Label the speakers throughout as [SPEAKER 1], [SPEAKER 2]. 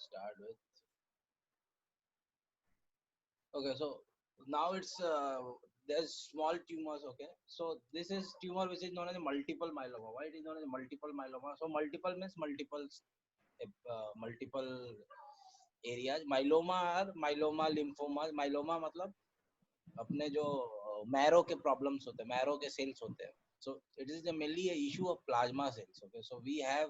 [SPEAKER 1] start with. Okay, so now it's there's small tumors. Okay, so this is tumor which is known as multiple myeloma. Why it is known as multiple myeloma? So multiple means multiple areas. Myeloma are myeloma, lymphoma. Myeloma मतलब अपने जो marrow के problems होते हैं, marrow के sales होते हैं. So it is mainly a issue of plasma cells. Okay, so we have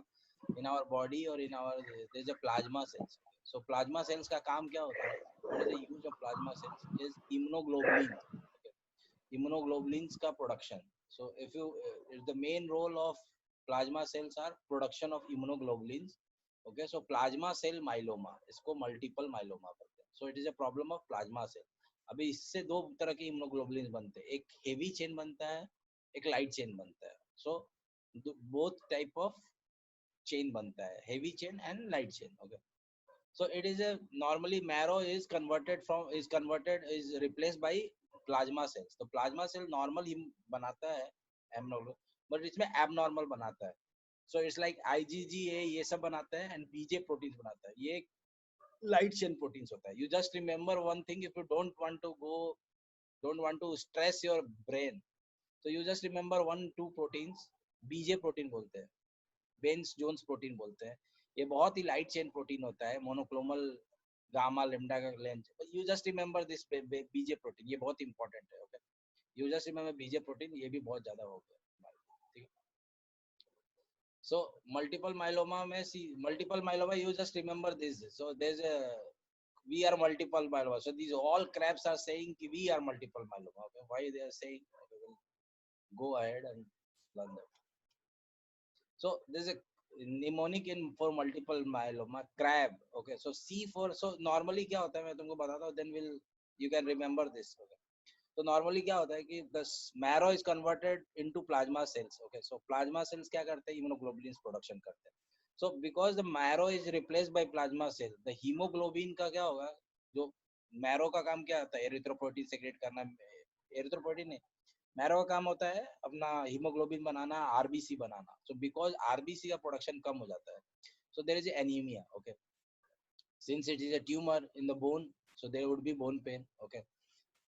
[SPEAKER 1] in our body or in our there's a plasma cells. So plasma cells का काम क्या होता है? What is the use of plasma cells? Is immunoglobulins. Okay, immunoglobulins का production. So if you the main role of plasma cells are production of immunoglobulins. Okay, so plasma cell myeloma इसको multiple myeloma बोलते हैं. So it is a problem of plasma cell. अभी इससे दो तरह के immunoglobulin बनते हैं, एक हेवी चेन बनता है, एक लाइट चेन बनता है. So both type of chain बनता है, heavy chain and light chain. Okay, so it is a normally marrow is replaced by plasma cells. तो plasma cell normal ही बनाता है abnormal, but इसमें abnormal बनाता है. So it's like IgGA ये सब बनाता है and BJ proteins बनाता है. ये light chain proteins होता है. You just remember one thing, if you don't want to stress your brain, so you just remember one two proteins. BJ protein बोलते हैं, बेंस जोन्स प्रोटीन बोलते हैं. ये बहुत ही लाइट चेन प्रोटीन होता है, मोनोक्लोमल गामा लेम्डा का length. You just remember this BJ protein, ये बहुत इंपॉर्टेंट है. Okay, you just remember BJ protein, ये भी बहुत ज्यादा हो गया. ठीक है. So multiple myeloma में multiple myeloma, you just remember this. So there's a we are multiple myeloma. So these all crabs are saying we are multiple myeloma. Okay, why they are saying? Okay, we'll go ahead and learn that. So there's a mnemonic in for multiple myeloma, crab. Okay, so C for, so normally क्या होता है मैं तुमको बताता हूँ, then will you can remember this. Okay, तो normally क्या होता है कि the marrow is converted into plasma cells. Okay, so plasma cells क्या करते हैं? Immunoglobulins production करते हैं. So because the marrow is replaced by plasma cell, the hemoglobin का क्या होगा? जो marrow का काम क्या होता है? एरिथ्रोपोइटिन सेक्रेट करना. एरिथ्रोपोइटिन नहीं, मैरो का काम होता है अपना हीमोग्लोबिन बनाना, आरबीसी बनाना. सो बिकॉज आरबीसी का प्रोडक्शन कम हो जाता है, so there is anaemia. Okay, since it is a tumour in the bone, so there would be bone pain. Okay,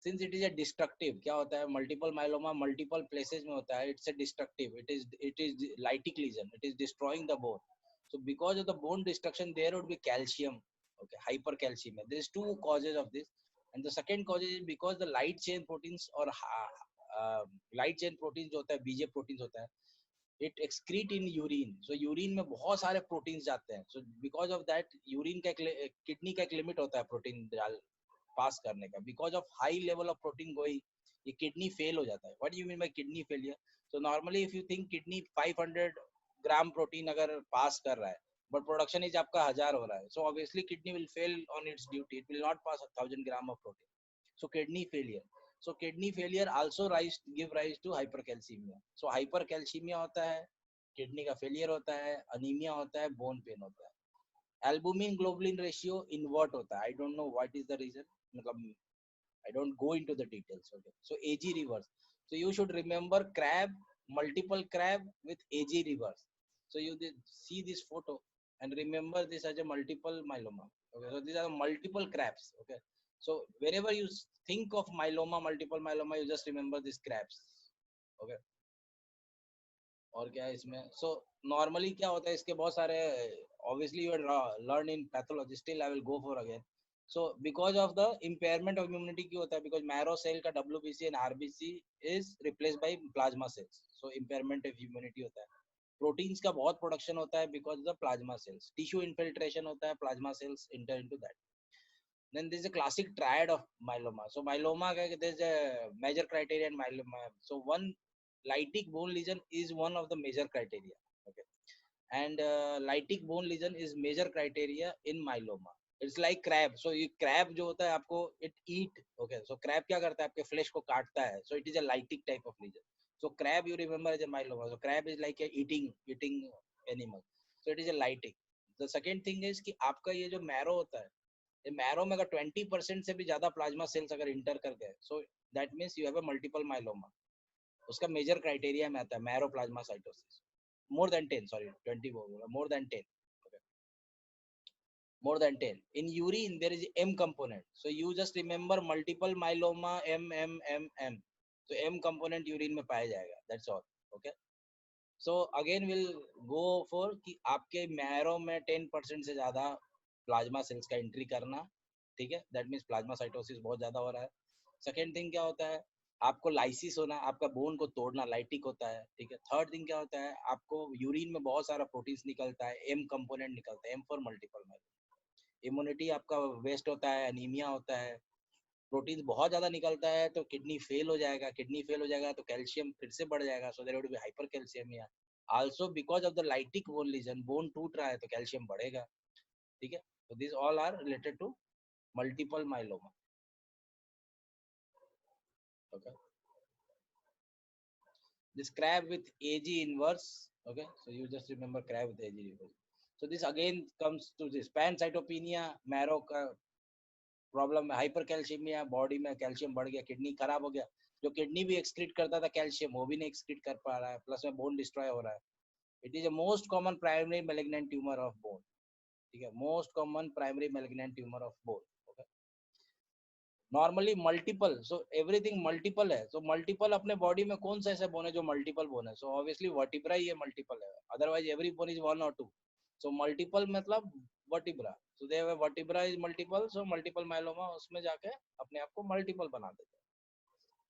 [SPEAKER 1] since it is a destructive, क्या होता है मल्टीपल माइलोमा मल्टीपल प्लेसेस में होता है, it's a destructive, it is lytic lesion, it is destroying the bone. So because of the bone destruction there would be calcium. Okay, hypercalcemia, there is two causes of this. And the second cause is because the light chain proteins or light chain protein जो होता है, बीजे protein होता है, it excrete in urine. So urine में बहुत सारे proteins जाते हैं. सो बिकॉज ऑफ दैट यूरिन का किडनी का एक लिमिट होता है प्रोटीन पास करने का. Because of high level of protein going, ये किडनी फेल हो जाता है. What you mean by kidney failure? So normally if you think kidney 500 gram protein अगर पास कर रहा है, बट प्रोडक्शन इज आपका 1000 हो रहा है, so obviously kidney will fell on it's duty, it will not pass 1000 gram of protein. So kidney failure. So kidney failure also give rise to hypercalcemia. So hypercalcemia होता है, kidney का failure होता है, anaemia होता है, bone pen होता है. Albumin globulin ratio invert होता है. I don't know what is the reason, मतलब I don't go into the details. Okay, so AG reverse. So you should remember crab, multiple crab with AG reverse. So you see this photo and remember this as a multiple myeloma. Okay, so these are multiple crabs. Okay, so wherever you think of myeloma, multiple myeloma, you just remember these crabs. Okay, और क्या है इसमें? So normally क्या होता है, इसके बहुत सारे obviously you learn in pathology, still I will go for again. So because of the impairment of immunity क्यों होता है? Because marrow cell का WBC and RBC is replaced by plasma cells. So impairment of immunity होता है. Proteins का बहुत production होता है because of the plasma cells. Tissue infiltration होता है, plasma cells enter into that. Then there is a classic triad of myeloma. So myeloma there is a major criteria in myeloma. So one lytic bone lesion is one of the major criteria. Okay, and lytic bone lesion is major criteria in myeloma. It's like crab. So ये crab जो होता है आपको it eat. Okay, so crab क्या करता है? आपके flesh को काटता है. So it is a lytic type of lesion. So crab you remember as a myeloma. So crab is like a eating animal. So it is a lytic. The second thing is कि आपका ये जो marrow होता है, marrow में अगर 20% से भी ज्यादा प्लाज्मा सेल्स अगर इंटर कर गए, so that means you have a multiple myeloma. उसका मेजर क्राइटेरिया में आता है marrow plasma cytosis. More than 10, sorry 20 बोला, more than 10. more than 10. In urine, there is M component. So you just remember multiple myeloma, M. So M component urine में पाया जाएगा. That's all. Okay. So again we'll go for कि आपके marrow में 10% से ज़्यादा plasma cells का entry करना, ठीक है. दैट मीन्स प्लाज्मा साइटोसिस बहुत ज़्यादा हो रहा है. सेकेंड थिंग क्या होता है, आपको लाइसिस होना, आपका बोन को तोड़ना, लाइटिक होता है, ठीक है. थर्ड थिंग क्या होता है, आपको यूरिन में बहुत सारा प्रोटीन्स निकलता है, एम कंपोनेंट निकलता है, M for multiple myeloma. Immunity आपका वेस्ट होता है, एनीमिया होता है, प्रोटीन बहुत ज़्यादा निकलता है तो किडनी फेल हो जाएगा, किडनी फेल हो जाएगा तो कैल्शियम फिर से बढ़ जाएगा, so there would be hypercalcaemia. Also because of the lytic bone lesion, bone टूट रहा है तो कैल्शियम बढ़ेगा, ठीक है. तो this all are related to multiple myeloma. Okay, this crab with AG inverse. Okay, so you just remember crab with AG inverse. So this again comes to this pancytopenia, marrow का problem है, hyper calcaemia, body में calcium बढ़ गया, kidney खराब हो गया. जो kidney भी एक्सक्रीट करता था कैल्शियम, वो भी नहीं एक्सक्रीट कर पा रहा है, प्लस में बोन डिस्ट्रॉय हो रहा है. It is a most common primary malignant tumour of bone, ठीक है. Most common primary malignant tumour of bone. Okay, normally multiple, so everything multiple है. सो मल्टीपल अपने बॉडी में कौन सा ऐसा बोन है जो मल्टीपल बोन है? सो ऑब्वियसली वर्टिब्रा ही ये मल्टीपल है, otherwise every bone is one और टू. सो मल्टीपल मतलब vertebra. So they have a vertebra is multiple, so multiple myeloma उसमें जाके अपने आप को multiple बना देते हैं.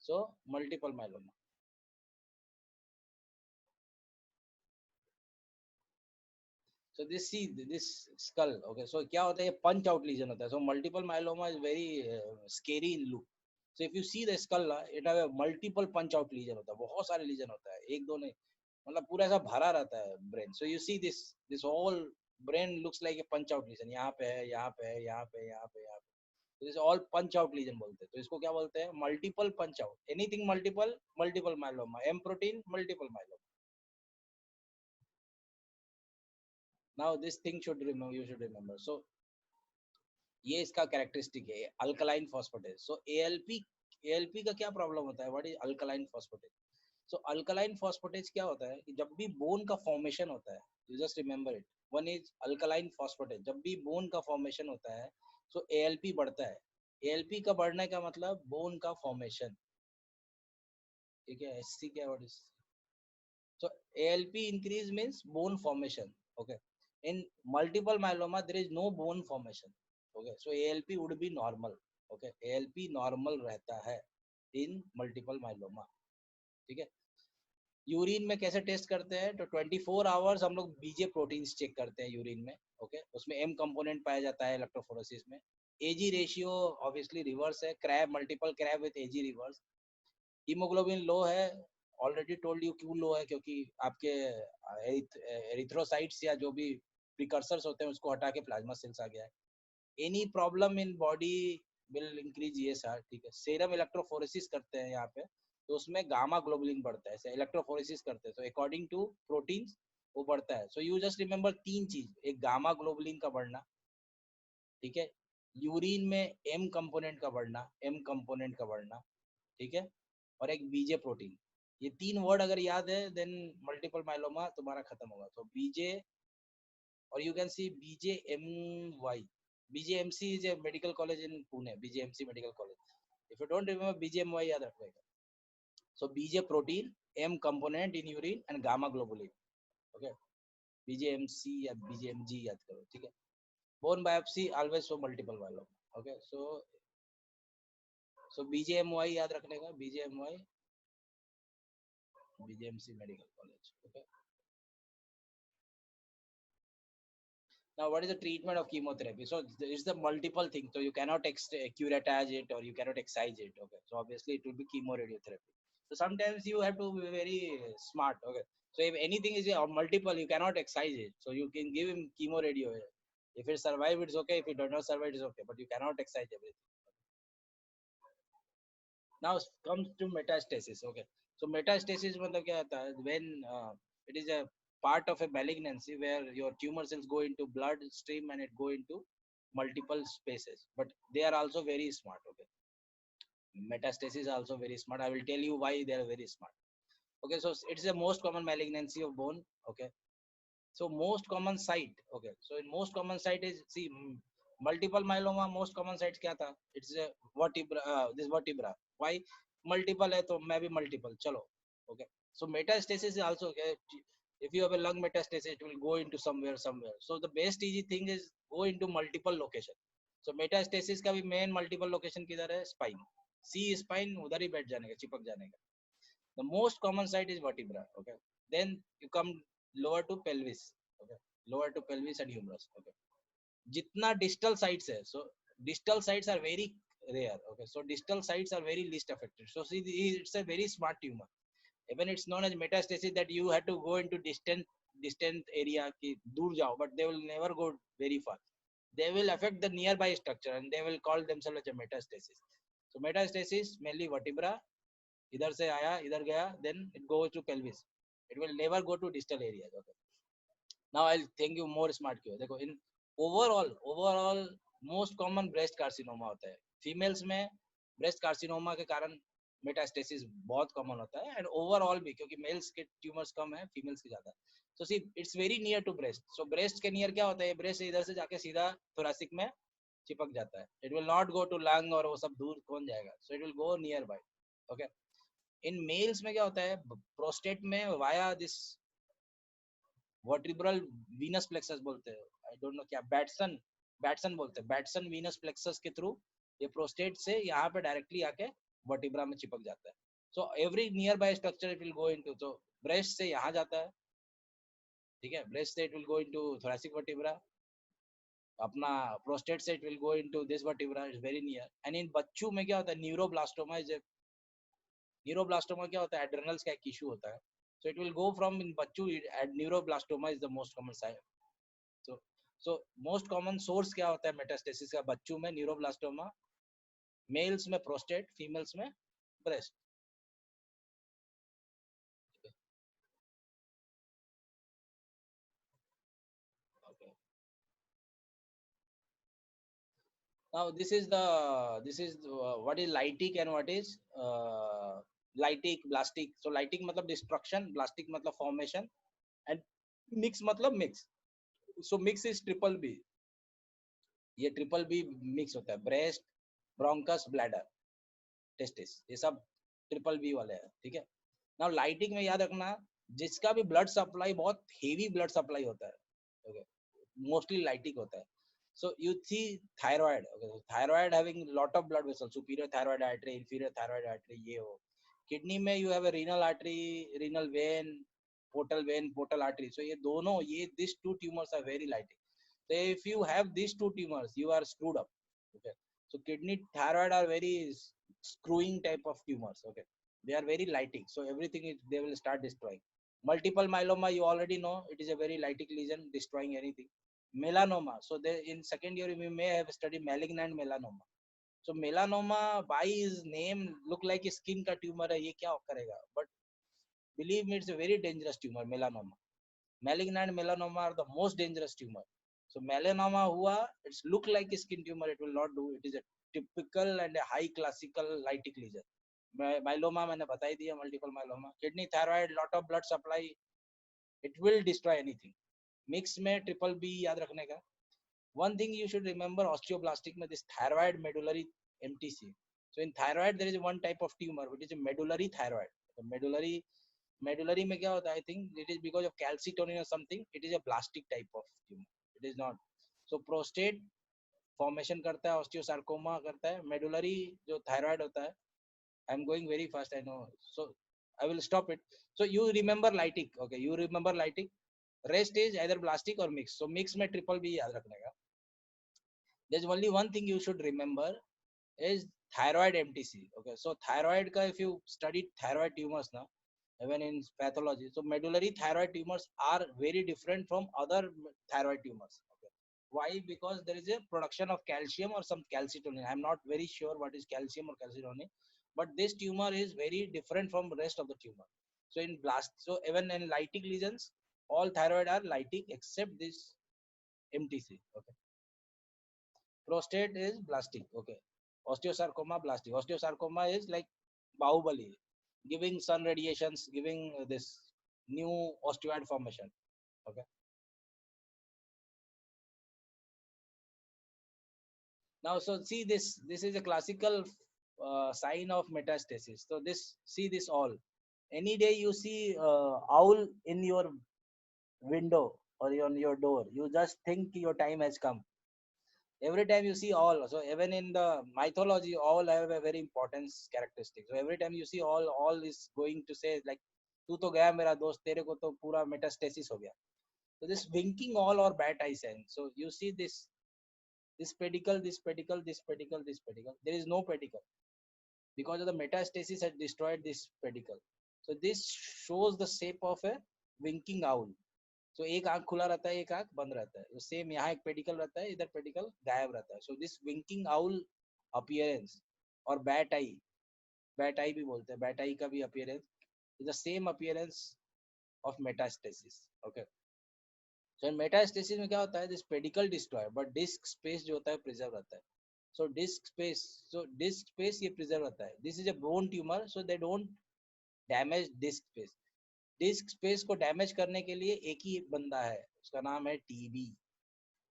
[SPEAKER 1] So multiple myeloma. So this skull, okay. So क्या होता है, ये punch out lesion होता है. So multiple myeloma is very scary in look. So if you see the skull, it have a multiple punch out lesion होता है, बहुत सारे lesion होता है, एक दो नहीं, मतलब पूरा ऐसा भरा रहता है brain. So you see this whole brain looks like a punch out lesion. यहाँ पे है, यहाँ पे है, यहाँ पे, यहाँ पे, यहाँ पे. तो इसे ऑल पंच आउट लीजन बोलते हैं. तो इसको क्या बोलते हैं? Multiple punch out. Anything multiple, multiple myeloma. M protein, multiple myeloma. Now this thing should remember, you should remember. So ये इसका कैरेक्टरिस्टिक है, अल्कलाइन फॉस्फेटेज. सो एएलपी का क्या प्रॉब्लम होता है? What is alkaline phosphatase? So alkaline phosphatase क्या होता है कि जब भी बोन का फॉर्मेशन होता है, you just remember it, one is alkaline phosphatase. जब भी बोन का फॉर्मेशन होता है सो एएलपी बढ़ता है. एएलपी का बढ़ने का मतलब बोन का फॉर्मेशन, ठीक है. एससी क्या, what is? So ALP increase means bone formation. Okay. In multiple myeloma, there is no bone formation. Okay. So ALP would be normal. Okay. ALP normal रहता है in multiple myeloma. ठीक है. Urine में कैसे test करते हैं? तो 24 hours हम लोग बीजे प्रोटीन्स चेक करते हैं यूरिन में. ओके, उसमें एम कंपोनेंट पाया जाता है इलेक्ट्रोफोरेसिस में. एजी रेशियो ऑब्वियसली रिवर्स है, CRAB multiple CRAB with AG reverse. Haemoglobin low है, ऑलरेडी टोल्ड यू क्यों लो है, क्योंकि आपके एरिथ्रोसाइट्स या जो भी प्रिकर्सर्स होते हैं उसको हटा के प्लाज्मा सेल्स आ गया है. Any problem in body will increase ये सर, ठीक है. सेरम इलेक्ट्रोफोरेसिस करते हैं यहाँ पे, तो उसमें गामा ग्लोबुलिन बढ़ता है, इलेक्ट्रोफोरेसिस करते हैं, तो अकॉर्डिंग टू प्रोटीन्स वो बढ़ता है. सो यू जस्ट रिमेंबर तीन चीज, एक गामा ग्लोबुलिन का बढ़ना, ठीक है, यूरिन में एम कंपोनेंट का बढ़ना, एम कंपोनेंट का बढ़ना, ठीक है, और एक बीजे प्रोटीन. ये तीन वर्ड अगर याद है देन मल्टीपल माइलोमा तुम्हारा खत्म होगा. तो बीजे, और you can see BJ M Y. BJMC is a medical college in Pune, BJMC medical college. If you don't remember BJMY याद रखिएगा. So BJ protein, M component in urine and gamma globulin. Okay, BJMC या BJMG याद करो, ठीक है. Bone biopsy always for multiple myeloma. Okay, so BJMY याद रखने का, BJMY, BJMC medical college. Okay. Now, what is the treatment of chemotherapy? So it's the multiple things. So you cannot curatize it or you cannot excise it. Okay. So obviously it will be chemoradiotherapy. So sometimes you have to be very smart. Okay. So if anything is multiple, you cannot excise it. So you can give him chemoradio. If it survive, it's okay. If it does not survive, it's okay. But you cannot excise everything. Now comes to metastasis. Okay. So metastasis मतलब क्या होता है? When it is a part of a malignancy where your tumor cells go into blood stream and it go into multiple spaces, but they are also very smart. Okay, metastasis are also very smart. I will tell you why they are very smart. Okay, so it's the most common malignancy of bone. Okay, So most common site, okay. So in most common site is, see, multiple myeloma most common sites क्या था? It's a vertebra, this vertebra. Why? Multiple है तो मैं भी multiple. चलो, okay. So metastasis is also okay. If you have a lung metastasis, it will go into somewhere. So the best easy thing is go into multiple location. So metastasis का भी main multiple location किधर है? Spine. C spine उधर ही बैठ जाने का, चिपक जाने का. The most common site is vertebra, okay. Then you come lower to pelvis, okay. Lower to pelvis and humerus, okay. Jitna distal sites hai, so distal sites are very rare, okay. So distal sites are very least affected. So see, it's a very smart tumor. Even it's known as metastasis, that you have to go into distant area ki dur jao, but they will never go very far. They will affect the nearby structure and they will call themselves as a metastasis. So metastasis mainly vertebra, इधर से आया इधर गया, then it goes to pelvis. It will never go to distal areas, okay. Now I'll think you more smart क्यों. देखो, in overall most common breast carcinoma होता है females में. breast carcinoma के कारण मेटास्टेसिस बहुत कॉमन होता है, एंड ओवरऑल भी, क्योंकि मेल्स के ट्यूमर्स कम है, फीमेल्स के ज्यादा. So see, it's very near to breast. So breast के नियर क्या होता है? ब्रेस्ट इधर से जाके सीधा थोरासिक में चिपक जाता है. It will not go to lung और वो सब दूर कौन जाएगा. So it will go nearby, okay. In males में क्या होता है? प्रोस्टेट में via this vertebral venous plexus बोलते हैं, आई डोंट नो क्या, बैटसन बोलते हैं, बैटसन वीनस प्लेक्सस के थ्रू ये प्रोस्टेट से यहाँ पे डायरेक्टली आके वर्टिब्रा में चिपक जाता है. So every near by structure it will go into. तो ब्रेस्ट से यहाँ जाता है, ठीक है. ब्रेस्ट से it will go into thoracic vertebra. अपना प्रोस्टेट से it will go into this vertebra, it's very near. And in बच्चों में क्या होता है? न्यूरोब्लास्टोमा इज, न्यूरोब्लास्टोमा क्या होता है? एड्रेनल्स का एक इशू होता है. So it will go from in बच्चों, neuroblastoma is the most common site. So so most common source क्या होता है मेटास्टेसिस का? बच्चों में न्यूरोब्लास्टोमा, मेल्स में प्रोस्टेट, फीमेल्स में breast. Okay. Now this is what is lytic and what is lytic blastic. So lytic मतलब destruction, blastic मतलब formation, and mix मतलब mix. So mix is triple B. ये triple B mix होता है. Breast, bronchus, bladder, testis, ये सब triple B वाले हैं, ठीक है. नाउ लाइटिंग में याद रखना, जिसका भी ब्लड सप्लाई बहुत हेवी ब्लड सप्लाई होता है, ओके, मोस्टली लाइटिक होता है. So you see thyroid, okay, thyroid having lot of blood vessel, superior thyroid artery, inferior thyroid artery, ये हो. किडनी में you have a renal artery, renal vein, vein, portal artery. So ये दोनों, ये this two tumours are very lytic. So if you have these two tumors, you are screwed up. Okay. So kidney, thyroid are very screwing type of tumors. Okay. They are very lytic. So everything is, they will start destroying. Multiple myeloma, you already know, it is a very lytic lesion, destroying anything. Melanoma. So they, in second year we may have studied malignant melanoma. So melanoma by his name look like a skin का tumor है, ये क्या करेगा? But believe me, it's a very dangerous tumor, melanoma. Malignant melanoma are the most dangerous tumor. So melanoma hua, it's look like a skin tumor, it will not do. It is a typical and a high classical lytic lesion. Myeloma मैंने बता ही दिया, multiple myeloma. Kidney, thyroid, lot of blood supply, it will destroy anything. Mix में triple B याद रखने का. One thing you should remember, osteoblastic में this thyroid medullary MTC. So in thyroid there is one type of tumor which is a medullary thyroid. So medullary में क्या होता है? I think it is because of calcitonin or something. It is a blastic type of tumor. It is not. So prostate formation करता है, osteosarcoma करता है. Medullary जो thyroid होता है. I am going very fast, I know. So I will stop it. So you remember lytic, okay? You remember lytic. Rest is either blastic or mix. So mix में triple B याद रखने का. There's only one thing you should remember is thyroid MTC. Okay, so thyroid ka, if you study thyroid tumors now, even in pathology, so medullary thyroid tumors are very different from other thyroid tumors. Okay. Why? Because there is a production of calcium or some calcitonin. I'm not very sure what is calcium or calcitonin, but this tumor is very different from the rest of the tumor. So in blast, so even in lytic lesions, all thyroid are lytic except this MTC. Okay. Prostate is blastic. Okay. Osteosarcoma blastic. Osteosarcoma is like Bahubali, giving sun radiations, giving this new osteoid formation. Okay. Now, so see this. This is a classical sign of metastasis. So this, see this all. Any day you see owl in your window or on your door, you just think your time has come. Every time you see all, so even in the mythology, all have a very important characteristic. So every time you see all is going to say like, "तू तो गया मेरा दोस्त, तेरे को तो पूरा metastasis हो गया." So this winking all or bat eye sign. So you see this pedicle, this pedicle, this pedicle, this pedicle. There is no pedicle because of the metastasis had destroyed this pedicle. So this shows the shape of a winking owl. So एक आंख खुला रहता है, एक आंख बंद रहता है. So same यहाँ एक pedicle रहता है, इधर pedicle गायब रहता है. So this winking owl appearance और bat eye भी बोलते हैं, bat eye का भी appearance is the same appearance of metastasis. Okay. So in metastasis में क्या होता है, this pedicle destroy, but disc space जो होता है preserve रहता है. So disc space ये preserve रहता है. This is a bone tumor, so they don't damage disc space. Disc space को डैमेज करने के लिए एक ही बंदा है, उसका नाम है TB.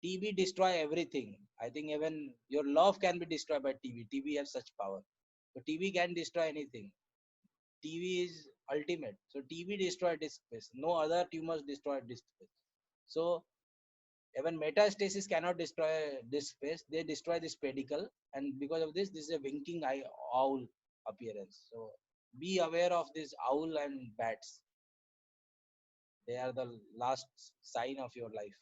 [SPEAKER 1] TB destroy everything. I think even your love can be destroyed by TB. TB have such power. So TB can destroy anything. TB is ultimate. So TB destroy disk space. No other tumors destroy disk space. So even metastasis cannot destroy disk space. They destroy this pedicle, and because of this, this is a winking eye owl appearance. So be aware of this owl and bats. They are the last sign of your life.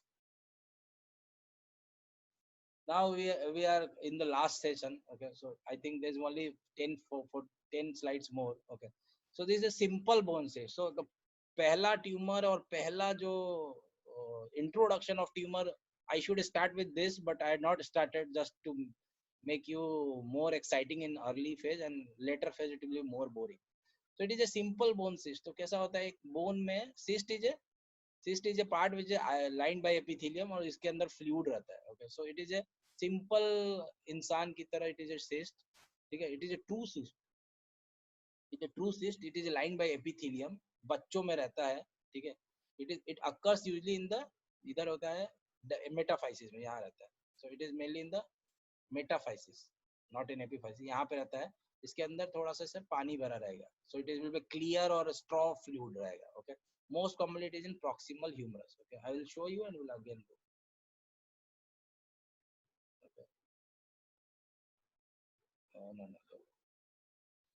[SPEAKER 1] Now we are in the last session. Okay, so I think there's only 10 for 10 slides more. Okay, so this is a simple bone cyst. So the पहला tumor और पहला जो introduction of tumor, I should start with this, but I had not started, just to make you more exciting in early phase, and later phase it will be more boring. So it is a simple bone cyst. तो कैसा होता है, एक bone में cyst is a part which is lined by epithelium, और इसके अंदर fluid रहता है. Okay, so it is a simple इंसान की तरह it is a cyst. ठीक है, it is a true cyst. It is a true cyst. It is lined by epithelium. बच्चों में रहता है. ठीक है, it occurs usually in the, इधर होता है the metaphysis में, यहाँ रहता है. So it is mainly in the metaphysis, not in epiphysis. यहाँ पे रहता है, इसके अंदर थोड़ा सा सर पानी भरा रहेगा. So it will be clear or straw fluid रहेगा. Okay, most commonly it is in proximal humerus. Okay, I will show you and will again go. Okay. No.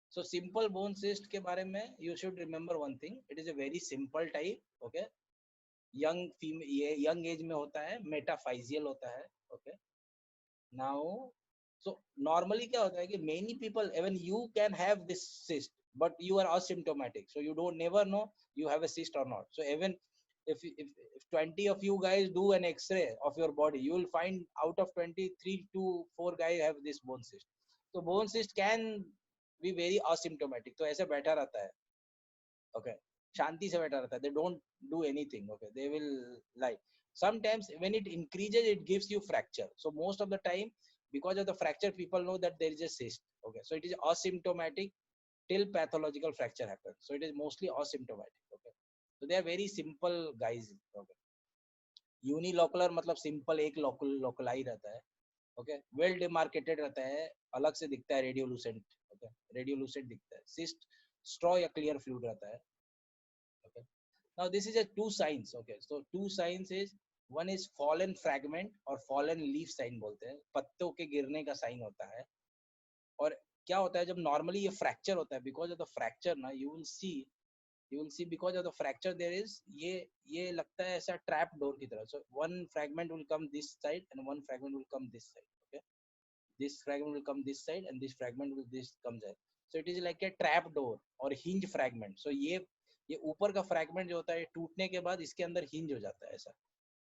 [SPEAKER 1] So simple bone cyst के बारे में you should remember one thing. It is a very simple type. Okay, young female, ये young age में होता है, metaphyseal होता है. Okay, now so normally क्या होता है कि many people, even you can have this cyst, but you are asymptomatic, so you don't never know you have a cyst or not. So even if 20 of you guys do an x-ray of your body, you will find out of 23 to 4 guys have this bone cyst. So bone cyst can be very asymptomatic, तो ऐसे बैठा रहता है. Okay, शांति से बैठा रहता है. They don't do anything. Okay, they will lie. Sometimes when it increases, it gives you fracture. So most of the time, because of the fracture, people know that there is a cyst. Okay, so it is asymptomatic till pathological fracture happens. So it is mostly asymptomatic. Okay, so they are very simple guys. Okay, unilocular मतलब simple एक loculi रहता है. Okay, well demarcated रहता है, अलग से दिखता है, radiolucent. Okay, radiolucent दिखता है. Cyst straw या clear fluid रहता है. Okay, now this is a two signs. Okay, so two signs is, one is fallen fragment और fallen leaf sign बोलते हैं, पत्तों के गिरने का साइन होता है. और क्या होता है जब नॉर्मली ये फ्रैक्चर होता है, बिकॉज ऑफ द फ्रैक्चर ना, you will see because of the fracture there is, ये लगता है ऐसा ट्रैप डोर की तरह. So one fragment will come this side and one fragment will come this side. Okay, this fragment will come this side and this fragment will this comes there. So it is like a trap door or hinge fragment. So ये ऊपर का fragment जो होता है, टूटने के बाद इसके अंदर हिंज हो जाता है ऐसा.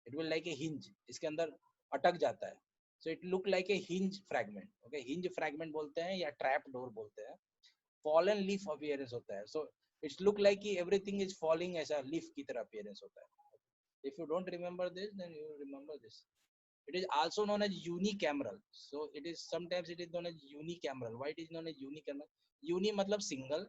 [SPEAKER 1] It will like a hinge, इसके अंदर अटक जाता है. So it look like a hinge fragment. Okay, hinge fragment बोलते हैं या ट्रैप डोर बोलते हैं. फॉलन लीफ अपीयरेंस होता है. सो इट्स लुक लाइक कि एवरीथिंग इज फॉलिंग, ऐसा लीफ की तरह अपीयरेंस होता है. If you don't remember this, then you remember this. It is also known as unicameral. So it is sometimes it is known as unicameral. Why it is known as unicameral? Uni मतलब single,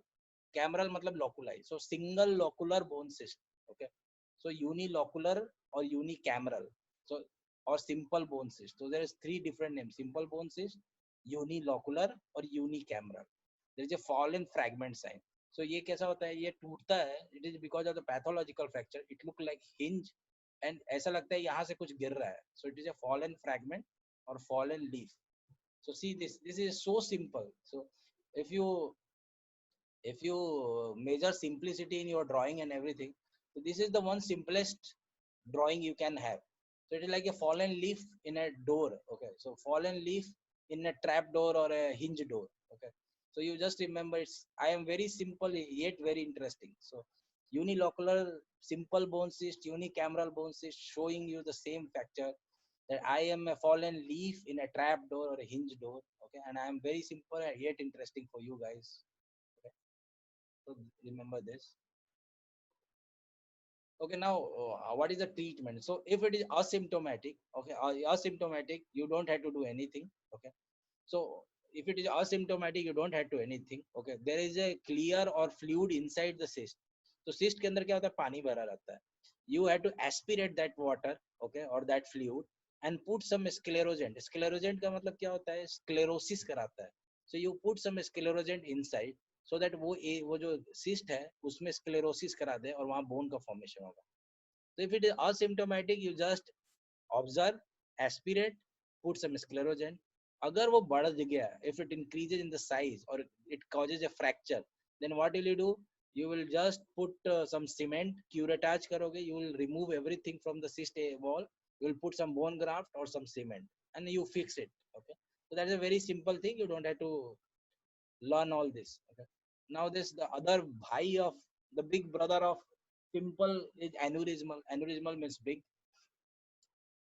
[SPEAKER 1] cameral मतलब loculi. So single locular bone cyst. Okay, so unilocular or unicameral. So or simple bone cyst. So there is 3 different names: simple bone cyst, unilocular और unicameral. There is a fallen fragment sign. So ये कैसा होता है, ये टूटता है, it is because of the pathological fracture. It look like hinge and ऐसा लगता है यहाँ से कुछ गिर रहा है. So it is a fallen fragment or fallen leaf. So see, this is so simple. So if you measure simplicity in your drawing and everything, so this is the one simplest drawing you can have. So it is like a fallen leaf in a door. Okay, so fallen leaf in a trap door or a hinge door. Okay, so you just remember, it's I am very simple yet very interesting. So unilocular simple bone cyst, unicameral bone cyst, showing you the same factor, that I am a fallen leaf in a trap door or a hinge door. Okay, and I am very simple and yet interesting for you guys. Okay, so remember this. Okay, now what is the treatment? So if it is asymptomatic, okay, asymptomatic, you don't have to do anything. Okay, so if it is asymptomatic, you don't have to anything. Okay, there is a clear or fluid inside the cyst. So cyst के अंदर क्या होता है, पानी भरा रहता है. You have to aspirate that water, okay, or that fluid, and put some sclerosant. Sclerosant का मतलब क्या होता है, sclerosis कराता है. So you put some sclerosant inside, so that वो जो cyst है उसमें sclerosis करा दे और वहाँ bone का formation होगा. So if it is asymptomatic, you just observe, aspirate, put some sclerosant. अगर वो बढ़ गया, if it increases in the size or it causes a fracture, then what will you do? You will just put some cement, curettage करोगे, you will remove everything from the cyst wall, you will put some bone graft or some cement, and you fix it. Okay, so that is a very simple thing. You don't have to learn all this. Okay, now this the other bhai of the big brother of simple is aneurysmal. Aneurysmal means big.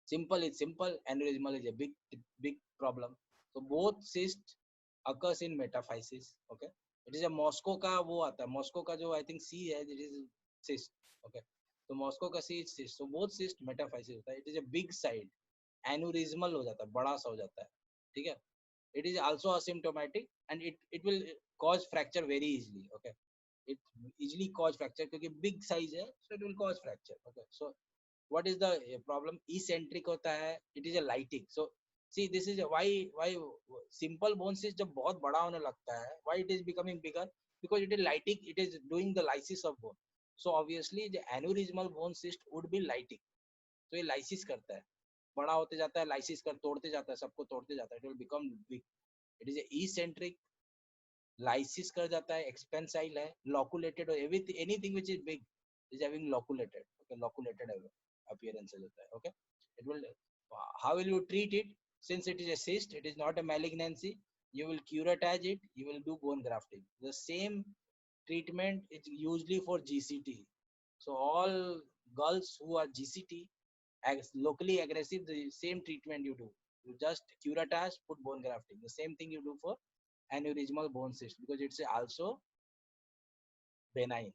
[SPEAKER 1] Simple is simple, aneurysmal is a big problem. So both cysts occurs in metaphysis. Okay, it is a Moscow का वो आता है, Moscow का जो I think C है, it is cyst. Okay, so Moscow का C is cyst. So both cyst metaphysis होता है. It is a big side, aneurysmal हो जाता है, बड़ा सा हो जाता है. ठीक है, it is also asymptomatic and it will cause fracture very easily. Okay, it easily cause fracture क्योंकि big size है, so it will cause fracture. Okay, so what is the problem? Eccentric होता है, it is a lighting. So see, this is why simple bone cyst जब बहुत बड़ा होने लगता है, why it is becoming bigger? Because it is lighting, it is doing the lysis of bone. So obviously the aneurysmal bone cyst would be lighting. तो ये lysis करता है, बड़ा होते जाता है, lysis कर तोड़ते जाता है, सबको तोड़ते जाता है, it will become big. It is a eccentric, lysis कर जाता है, expansile है, loculated or everything, anything which is big is having loculated. Okay, loculated appearance होता है. Okay, it will, how will you treat it? Since it is a cyst, it is not a malignancy, you will curettage it, you will do bone grafting. The same treatment is usually for GCT. So all girls who are GCT, locally aggressive, the same treatment you do. You just curettage, put bone grafting. The same thing you do for aneurysmal bone cyst, because it's also benign.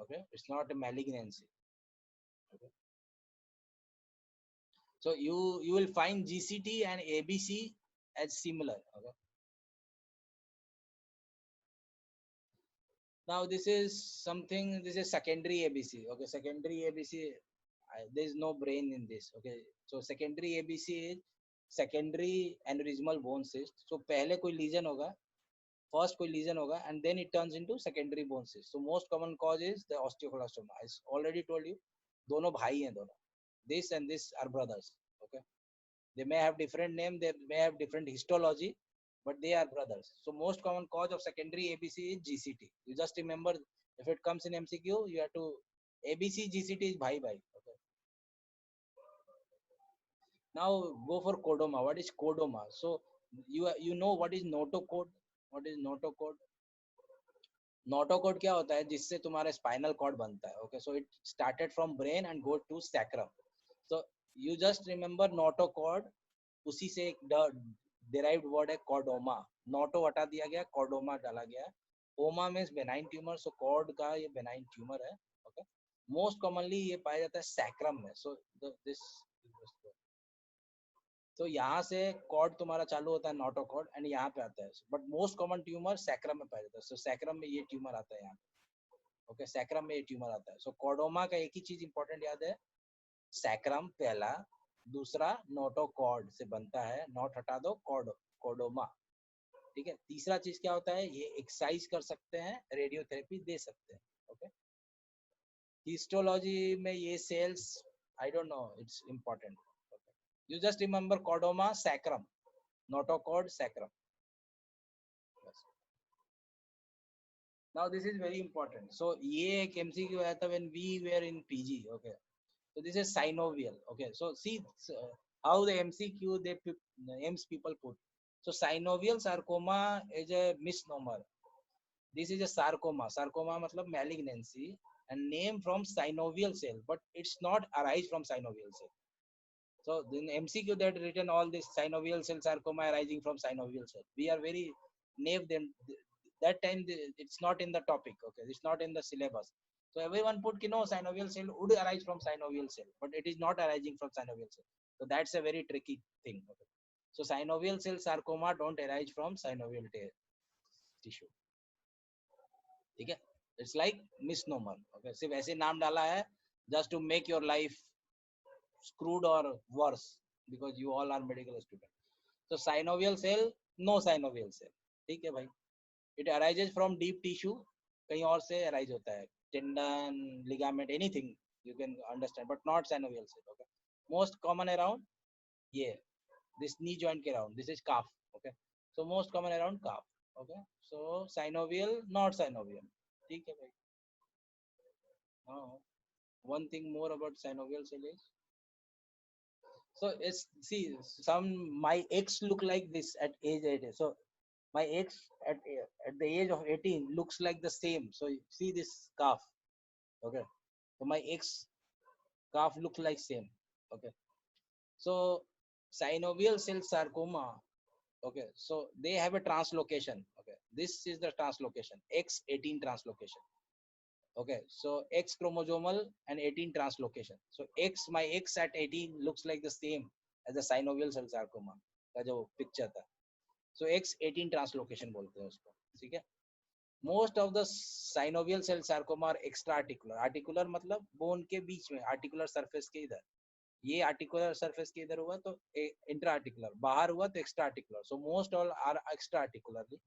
[SPEAKER 1] Okay, it's not a malignancy. Okay, so you will find GCT and ABC as similar. Okay, now this is something, this is secondary ABC. Okay, secondary ABC, there is no brain in this. Okay, so secondary ABC is secondary aneurysmal bone cyst. So पहले कोई lesion होगा, first कोई lesion होगा, and then it turns into secondary bone cyst. So most common cause is the osteoblastoma. I already told you, दोनों भाई हैं दोनों. This and this are brothers. Okay, they may have different name, they may have different histology, but they are brothers. So most common cause of secondary ABC is GCT. You just remember, if it comes in MCQ, you have to, ABC GCT is bhai bhai. Okay, now go for chordoma. What is chordoma? So you know what is notochord? What is notochord? Notochord क्या होता है, जिससे तुम्हारा spinal cord बनता है. Okay, so it started from brain and go to sacrum. So you just remember notochord, उसी से एक डिराइव्ड वर्ड है कॉर्डोमा. नोटो हटा दिया गया, कॉर्डोमा डाला गया. Oma means benign tumour, so cord का ये बेनाइन ट्यूमर है. ओके, मोस्ट कॉमनली ये पाया जाता है सैक्रम में. सो दिस, तो यहाँ से कॉर्ड तुम्हारा चालू होता है नोटोकॉर्ड एंड यहाँ पे आता है. But most common tumour sacrum में पाया जाता है. सो सैक्रम में ये ट्यूमर आता है यहाँ पे. ओके, सैक्रम में ये ट्यूमर आता है. सो कॉर्डोमा का एक ही चीज इंपॉर्टेंट याद है, सैक्रम पहला, दूसरा नोटोकॉर्ड से बनता है, नोट हटा दो, कॉर्ड, कॉर्डोमा। ठीक है, तीसरा चीज क्या होता है, ये एक्सरसाइज कर सकते हैं, रेडियोथेरेपी दे सकते हैं। ओके, हिस्टोलॉजी में ये cells, I don't know, it's important. You just remember chordoma sacrum, notochord sacrum. Now this is very important. So ये एक एमसीक्यू आया था when we were in PG. Okay, so this is synovial. Okay, so see how the MCQ they names people put. So synovial sarcoma is a misnomer. This is a sarcoma. Sarcoma matlab malignancy and name from synovial cell, but it's not arise from synovial cell. So in MCQ that written all this synovial cell sarcoma arising from synovial cell. We are very naive then. That time it's not in the topic. Okay, it's not in the syllabus. So everyone put, synovial cell would arise from synovial cell, but it is not arising from synovial cell. So that's a very tricky thing. Okay. So synovial cell sarcoma don't arise from synovial tissue. ठीक है, it's like misnomer. Okay, सिर्फ ऐसे नाम डाला है just to make your life screwed or worse because you all are medical students. So synovial cell, no synovial cell. ठीक है भाई, it arises from deep tissue, कहीं और से arise होता है, tendon, ligament, anything you can understand, but not synovial cell. Okay, most common around ये this knee joint के around, this is calf. Okay, so most common around calf. Okay, so synovial, not synovial. ठीक है भाई. Now one thing more about synovial cell is, so it's, see, some, my ex look like this at age 18. So my ex at the age of 18 looks like the same. So you see this calf. Okay, so my ex calf looks like same. Okay, so synovial cell sarcoma. Okay, so they have a translocation. Okay, this is the translocation, X18 translocation. Okay, so X chromosomal and 18 translocation. So X, my X at 18 looks like the same as the synovial cell sarcoma का जो picture था. So X18 translocation बोलते हैं उसको. ठीक है, most of the synovial cell sarcoma are extra articular. Articular मतलब bone के बीच में, articular surface के इधर. ये articular surface के इधर हुआ तो इंट्रा आर्टिकुलर, बाहर हुआ तो extra articular. So most all are extra articularly.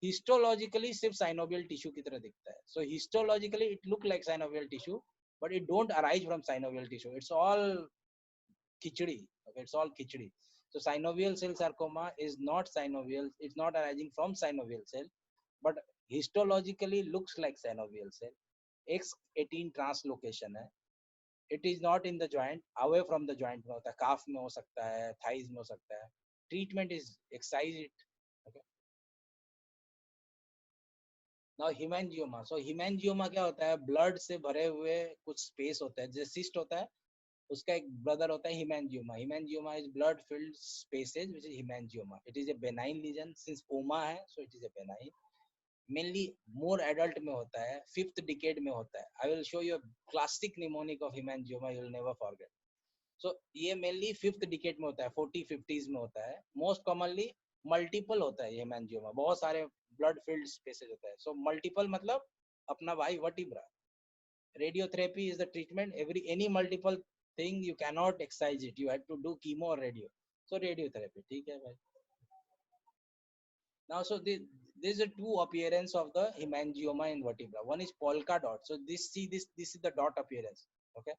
[SPEAKER 1] Histologically सिर्फ साइनोवियल टिश्यू की तरह दिखता है. So histologically it look like synovial tissue, but it don't arise from synovial tissue. It's all khichdi. Okay, it's all khichdi. So synovial cell sarcoma is not synovial, it's not arising from synovial cell, but histologically looks like synovial cell. X18 translocation है. It is not in the joint, away from the joint में होता है, calf में हो सकता है, thighs में हो सकता है. Treatment is excise it. Okay. Now hemangioma. So hemangioma क्या होता है, blood से भरे हुए कुछ space होता है, जैसे cyst होता है, उसका एक brother होता है hemangioma. Hemangioma is blood filled spaces which is hemangioma. It is a benign lesion since oma है, so it is a benign. Mainly more adult में होता है, 5th decade में होता है. I will show you a classic mnemonic of hemangioma, you will never forget. So ये mainly 5th decade में होता है, 40-50s में होता है. Most commonly multiple होता है ये hemangioma, बहुत सारे blood filled spaces होता है. So multiple मतलब अपना भाई vertebra. Radiotherapy is the treatment. Any multiple thing you cannot excise it, you have to do chemo or radio. So radiotherapy. ठीक है भाई. Now so there is a two appearance of the hemangioma in vertebra. One is polka dot. So this is the dot appearance. Okay,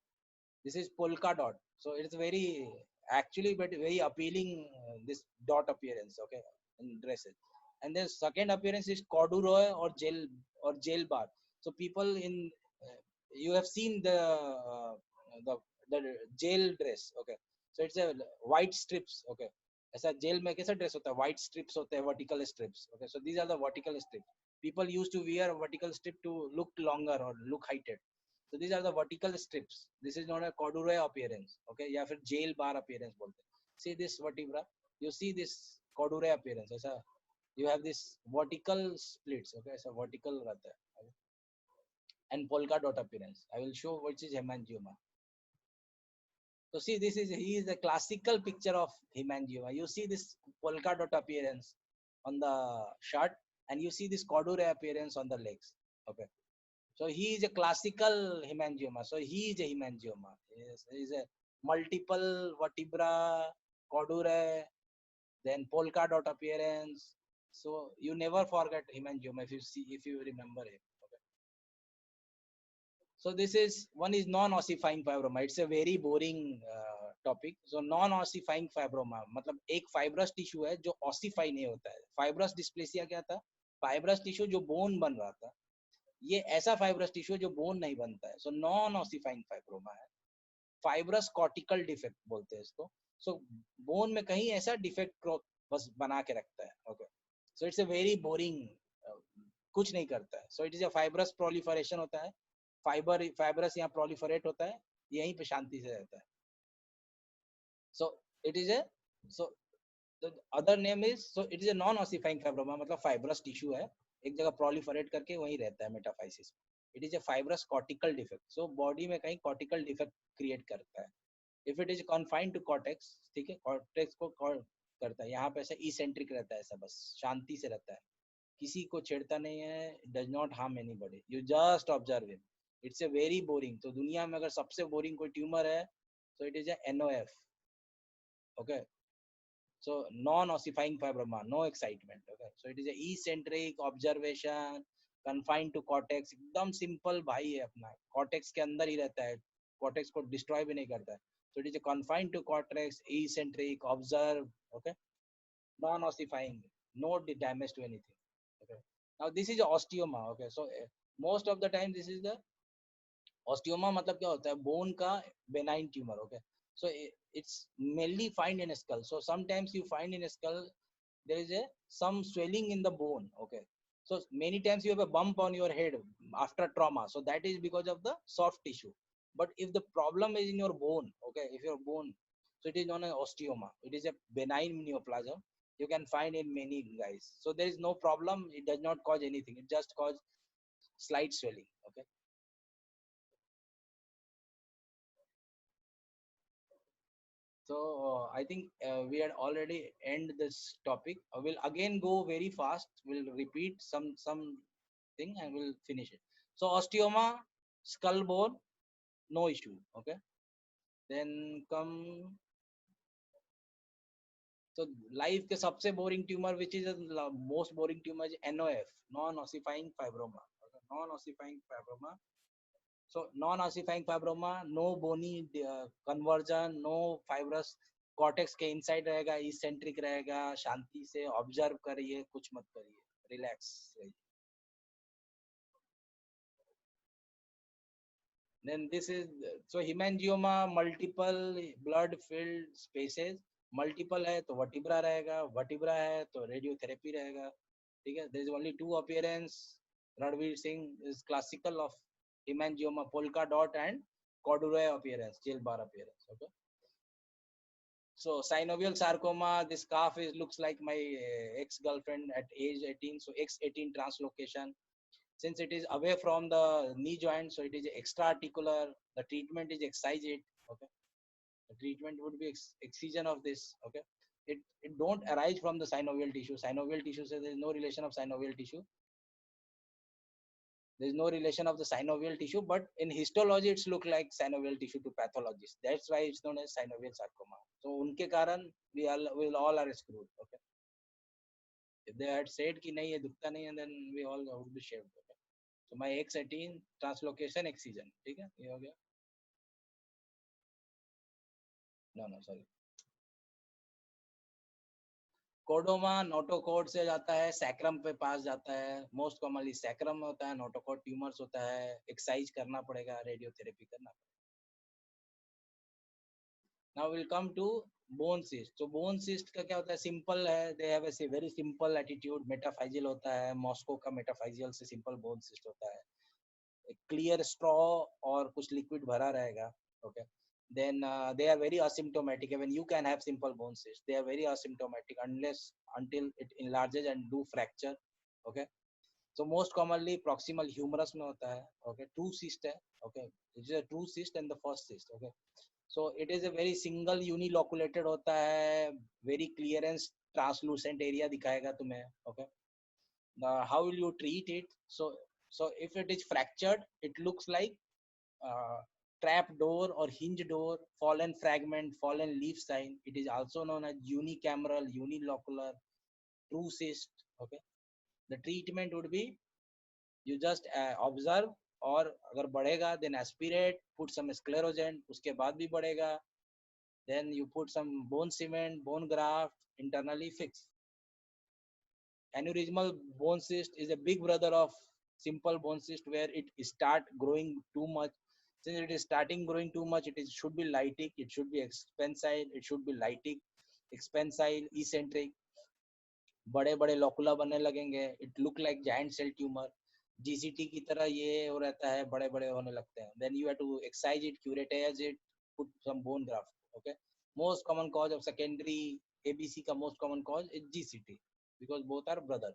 [SPEAKER 1] this is polka dot. So it's very actually but very appealing, this dot appearance. Okay, in dresses. And then second appearance is corduroy or gel bar. So people in you have seen the the jail dress. Okay, so it's a white strips. Okay, ऐसा jail में कैसा dress होता है, white stripes होते हैं, vertical stripes. Okay, so these are the vertical stripes. People use to wear vertical stripe to look longer और look heighted. so these are the vertical strips. This is known as corduroy appearance. Okay, या फिर jail bar appearance बोलते हैं. See this vertebra, you see this corduroy appearance, ऐसा you have this vertical splits. Okay, ऐसा vertical रहता है. Okay? And polka dot appearance, I will show which is hemangioma. So see, he is a classical picture of hemangioma. You see this polka dot appearance on the shirt, and you see this corduroy appearance on the legs. Okay, so he is a classical hemangioma. So he is a hemangioma. He is a multiple vertebra, caudure, then polka dot appearance. So you never forget hemangioma if you see, if you remember it. Okay. So this is one is non-ossifying fibroma. It's a very boring topic. So non-ossifying fibroma मतलब एक fibrous tissue है जो ossify नहीं होता है. Fibrous dysplasia क्या था? Fibrous tissue जो bone बन रहा था, ये ऐसा fibrous tissue जो bone नहीं बनता है. So non-ossifying fibroma है. Fibrous cortical defect बोलते हैं इसको. So bone में कहीं ऐसा defect बस बना के रखता है. Okay. So it's a very boring, कुछ नहीं करता है. So it is a fibrous proliferation होता है. फाइबरस यहाँ प्रोलिफरेट होता है, यहीं पे शांति से रहता है. So it is a, so other name is, so it is a non ossifying fibroma, मतलब फाइब्रस टिश्यू है, एक जगह प्रोलिफरेट करके वहीं रहता है metaphysis. It is a fibrous cortical defect. So body में कहीं कॉर्टिकल डिफेक्ट क्रिएट करता है. If it is confined to cortex, ठीक है, कॉर्टेक्स को करता है, यहाँ पे ऐसा इसेंट्रिक रहता है, ऐसा बस शांति से रहता है, किसी को छेड़ता नहीं है, does not harm anybody, you just observe him. It's a very boring. तो दुनिया में अगर सबसे बोरिंग कोई ट्यूमर है तो it is a NOF. Okay. So non ossifying fibroma, no excitement. Okay. So it is a eccentric observation, confined to cortex, एकदम simple भाई है अपना, कॉर्टेक्स के अंदर ही रहता है, कॉर्टेक्स को डिस्ट्रॉय भी नहीं करता है. So it is a confined to cortex, eccentric, observe. Okay. Non ossifying, no damage to anything. Okay. Now this is osteoma. Okay. So most of the time this is the osteoma. मतलब क्या होता है? Bone का benign tumour. Okay. So it's mainly find in skull. So sometimes you find in skull there is a some swelling in the bone. Okay. So many times you have a bump on your head after trauma, so that is because of the soft tissue. But if the problem is in your bone, okay, if your bone, so it is known as osteoma. It is a benign neoplasm, you can find in many guys. So there is no problem, it does not cause anything, it just cause slight swelling. Okay. So I think we had already end this topic. We'll again go very fast. We'll repeat some thing and we'll finish it. So osteoma, skull bone, no issue. Okay. Then come. So life के सबसे boring tumor, which is the most boring tumor, is NOF, non-ossifying fibroma. Okay. Non-ossifying fibroma. So non-ossifying fibroma, no bony conversion, no fibrous, cortex के inside रहेगा, eccentric रहेगा, शांति से observe करिए, कुछ मत करिए, रिलैक्स रहिए. Then this is, so hemangioma, multiple blood filled spaces. Multiple है तो वर्टिब्रा रहेगा, वर्टिब्रा है तो रेडियोथेरेपी रहेगा. ठीक है. there is only two appearance. Ranveer Singh is classical of hemangioma, polka dot and corduroy appearance, jail bar appearance. Okay. So synovial sarcoma, this calf is looks like my ex-girlfriend at age 18. So X18 translocation. Since it is away from the knee joint, so it is extra-articular. The treatment is excised. Okay. The treatment would be excision of this. Okay. It don't arise from the synovial tissue. Synovial tissue, so there is no relation of synovial tissue. There is no relation of the synovial tissue, but in histology it's look like synovial tissue to pathologists. That's why it's known as synovial sarcoma. So unke karan we all are screwed. Okay. If they had said कि नहीं ये दुखता नहीं है, then we all would be shaved. Okay. So my X18 translocation excision. ठीक है, ये हो गया. No, sorry. कोडोमा नोटोकोड से जाता है, सैक्रम पे पास जाता है. मोस्ट कॉमनली सैक्रम होता है, नोटोकोड ट्यूमर्स होता है, एक्सरसाइज करना पड़ेगा, रेडियोथेरेपी करना पड़ेगा. Now we'll come to bone cyst. So bone cyst का क्या होता है? सिंपल है, they have a very simple attitude. Metaphyseal होता है, मॉस्को का मेटाफाइजियल से सिंपल बोन सिस्ट होता है. क्लियर स्ट्रॉ और कुछ लिक्विड भरा रहेगा. Okay. Then they are very asymptomatic. Even you can have simple bone cyst. They are very asymptomatic until it enlarges and do fracture. Okay. So most commonly proximal humerus में होता है. Okay. True cyst है. Okay. It is a true cyst and the first cyst. Okay. So it is a very single uniloculated होता है. Very clearance translucent area दिखाएगा तुम्हें. Okay. How will you treat it? So if it is fractured, it looks like trap door or hinge door, fallen fragment, fallen leaf sign. It is also known as unicameral, unilocular, true cyst. Okay. The treatment would be you just observe, और अगर बढ़ेगा then aspirate, put some sclerosant, उसके बाद भी बढ़ेगा, then you put some bone cement, bone graft, internally fix. Aneurysmal bone cyst is a big brother of simple bone cyst where it start growing too much. Since it is starting growing too much, it should be lytic, it should be expansile, it should be lytic, expansile, eccentric. बड़े बड़े लोकुला बनने लगेंगे, it look like giant cell tumour, GCT की तरह ये हो रहता है, बड़े बड़े होने लगते हैं. Then you have to excise it, curettise it, put some bone graft. Okay. Most common cause of secondary ABC का most common cause is GCT because both are brother.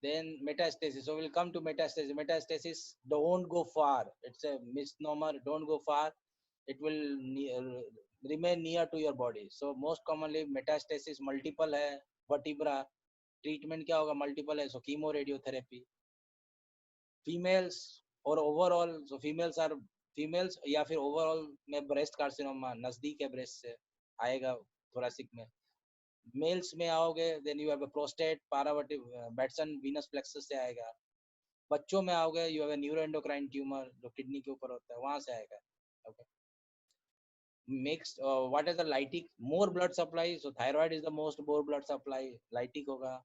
[SPEAKER 1] Then metastasis. So we'll come to metastasis. Metastasis, don't go far. It's a misnomer. Don't go far. It will remain near to your body. So most commonly metastasis multiple है, vertebra. Treatment क्या होगा? Multiple है, so chemo radiotherapy. Females और overall, so females या फिर overall में breast carcinoma नजदीक है breast से आएगा thoracic में. मेल्स में आओगे then you have a prostate, paravertebral, Batson venous plexus से आएगा. बच्चों में आओगे you have a neuroendocrine tumour जो किडनी के ऊपर होता है, वहां से आएगा. Okay. Mixed, what is the lytic? More blood supply. So thyroid is the most more blood supply, lytic होगा.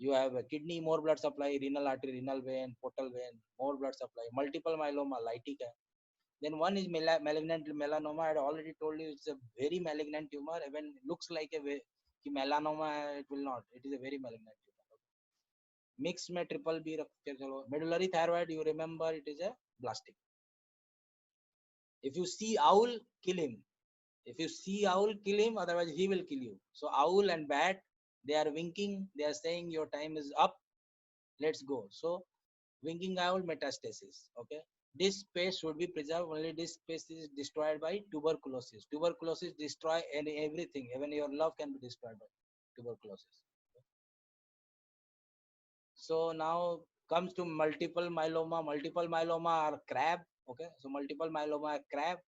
[SPEAKER 1] You have kidney more blood supply, renal artery, renal vein, portal vein, more blood supply. Multiple myeloma lytic है. Then one is malignant melanoma. I had already told you it's a very malignant tumor. Even looks like a melanoma, it will not. It is a very malignant tumor. Mixed में triple B रखते चलो. Medullary thyroid, you remember it is a blastic. If you see owl, kill him. If you see owl, kill him. Otherwise, he will kill you. So owl and bat, they are winking. They are saying your time is up. Let's go. So winking owl, metastasis. Okay. This space should be preserved. Only this space is destroyed by tuberculosis. Tuberculosis destroy everything. Even your love can be destroyed by tuberculosis. So now comes to multiple myeloma. Multiple myeloma are crab. Okay. So multiple myeloma are crab.